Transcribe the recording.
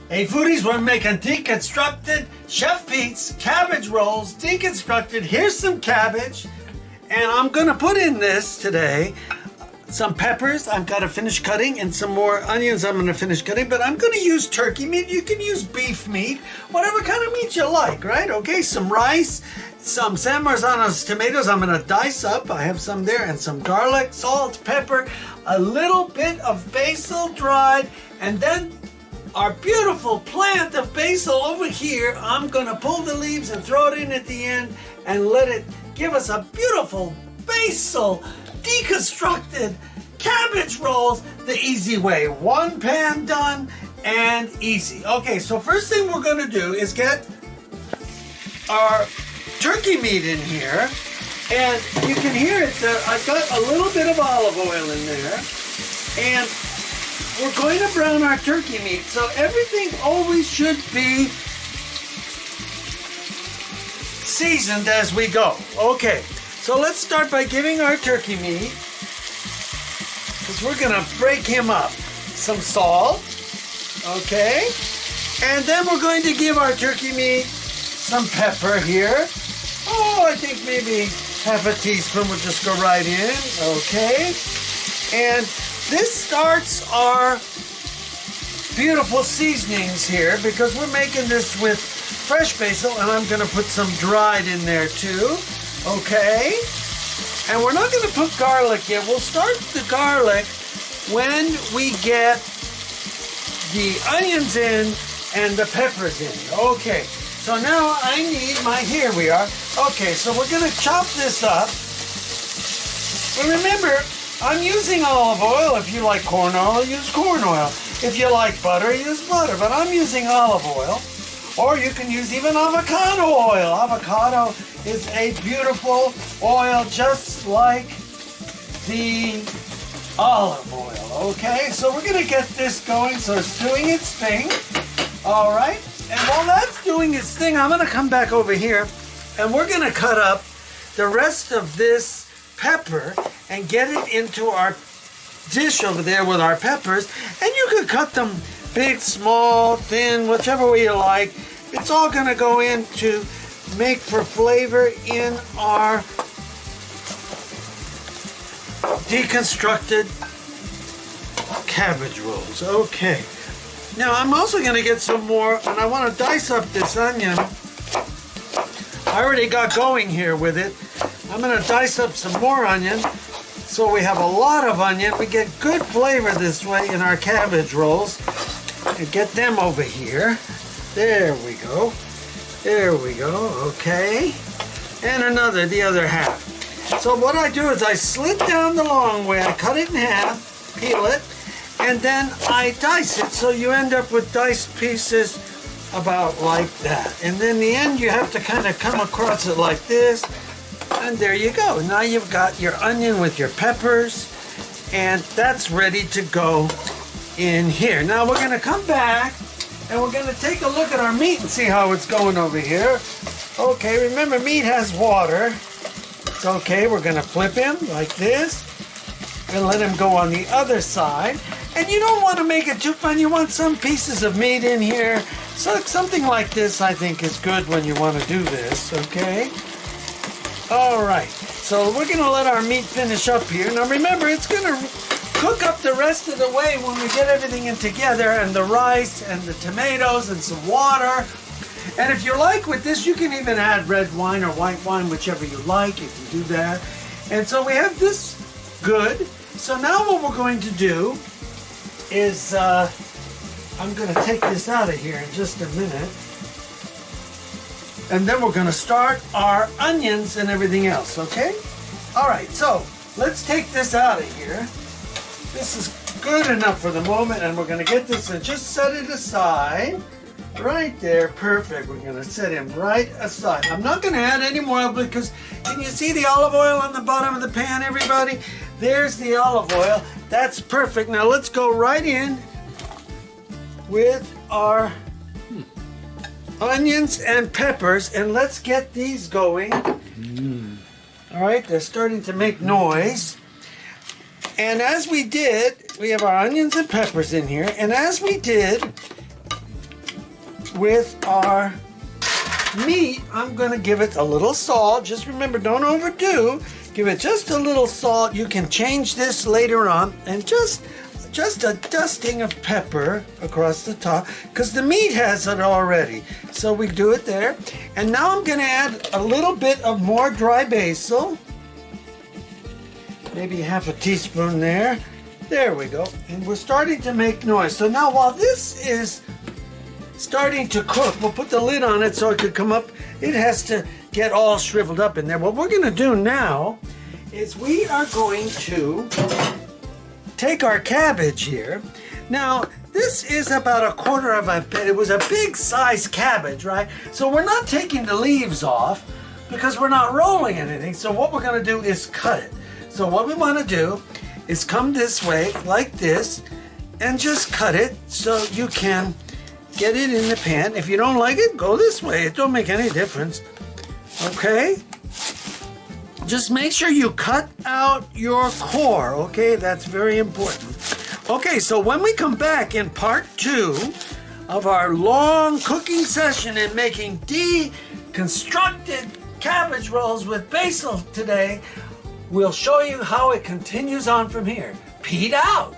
Hey foodies, we're making deconstructed Chef Pete's cabbage rolls. Deconstructed, here's some cabbage. And I'm gonna put in this today some peppers I've got to finish cutting and some more onions I'm gonna finish cutting, but I'm gonna use turkey meat. You can use beef meat, whatever kind of meat you like, right? Okay, some rice, some San Marzano's tomatoes I'm gonna dice up. I have some there, and some garlic, salt, pepper, a little bit of basil dried, and then our beautiful plant of basil over here. I'm gonna pull the leaves and throw it in at the end and let it give us a beautiful basil deconstructed cabbage rolls the easy way. One pan done and easy. Okay, so first thing we're gonna do is get our turkey meat in here, and you can hear it. I've got a little bit of olive oil in there, and we're going to brown our turkey meat, so everything always should be seasoned as we go. Okay, so let's start by giving our turkey meat, because we're gonna break him up, some salt, okay? And then we're going to give our turkey meat some pepper here. Oh, I think maybe half a teaspoon will just go right in, okay? And this starts our beautiful seasonings here, because we're making this with fresh basil, and I'm gonna put some dried in there too, okay? And we're not gonna put garlic yet. We'll start the garlic when we get the onions in and the peppers in. Okay, so now I need here we are. Okay, so we're gonna chop this up. But remember, I'm using olive oil. If you like corn oil, use corn oil. If you like butter, use butter. But I'm using olive oil. Or you can use even avocado oil. Avocado is a beautiful oil, just like the olive oil. Okay, so we're gonna get this going so it's doing its thing. All right, and while that's doing its thing, I'm gonna come back over here and we're gonna cut up the rest of this pepper and get it into our dish over there with our peppers. And you could cut them big, small, thin, whichever way you like. It's all gonna go in to make for flavor in our deconstructed cabbage rolls. Okay, now I'm also gonna get some more, and I want to dice up this onion. I already got going here with it. I'm gonna dice up some more onion, so we have a lot of onion. We get good flavor this way in our cabbage rolls. And get them over here. There we go. There we go. Okay. And the other half. So what I do is I slit down the long way. I cut it in half, peel it, and then I dice it, so you end up with diced pieces about like that. And then in the end, you have to kind of come across it like this. And there you go. Now you've got your onion with your peppers, and that's ready to go in here. Now we're gonna come back and we're gonna take a look at our meat and see how it's going over here. Okay, remember, meat has water. It's okay, we're gonna flip him like this and let him go on the other side. And you don't want to make it too fun. You want some pieces of meat in here. So something like this, I think, is good when you want to do this, okay? All right, so we're gonna let our meat finish up here. Now remember, it's gonna cook up the rest of the way when we get everything in together, and the rice and the tomatoes and some water. And if you like with this, you can even add red wine or white wine, whichever you like, if you do that. And so we have this good. So now what we're going to do is, I'm gonna take this out of here in just a minute. And then we're gonna start our onions and everything else, okay? All right, so let's take this out of here. This is good enough for the moment, and we're gonna get this and just set it aside. Right there, perfect. We're gonna set him right aside. I'm not gonna add any more oil, because can you see the olive oil on the bottom of the pan, everybody? There's the olive oil. That's perfect. Now let's go right in with our onions and peppers, and let's get these going. All right, they're starting to make noise. And as we did, we have our onions and peppers in here, and as we did with our meat, I'm going to give it a little salt. Just remember, don't overdo. Give it just a little salt. You can change this later on. And just a dusting of pepper across the top, because the meat has it already. So we do it there. And now I'm going to add a little bit of more dry basil. Maybe half a teaspoon there. There we go. And we're starting to make noise. So now while this is starting to cook, we'll put the lid on it so it could come up. It has to get all shriveled up in there. What we're going to do now is we are going to take our cabbage here. Now, this is about a quarter of it was a big size cabbage, right? So we're not taking the leaves off because we're not rolling anything. So what we're going to do is cut it. So what we want to do is come this way like this and just cut it so you can get it in the pan. If you don't like it, go this way. It don't make any difference. Okay? Just make sure you cut out your core, okay? That's very important. Okay, so when we come back in part 2 of our long cooking session in making deconstructed cabbage rolls with basil today, we'll show you how it continues on from here. Pete out!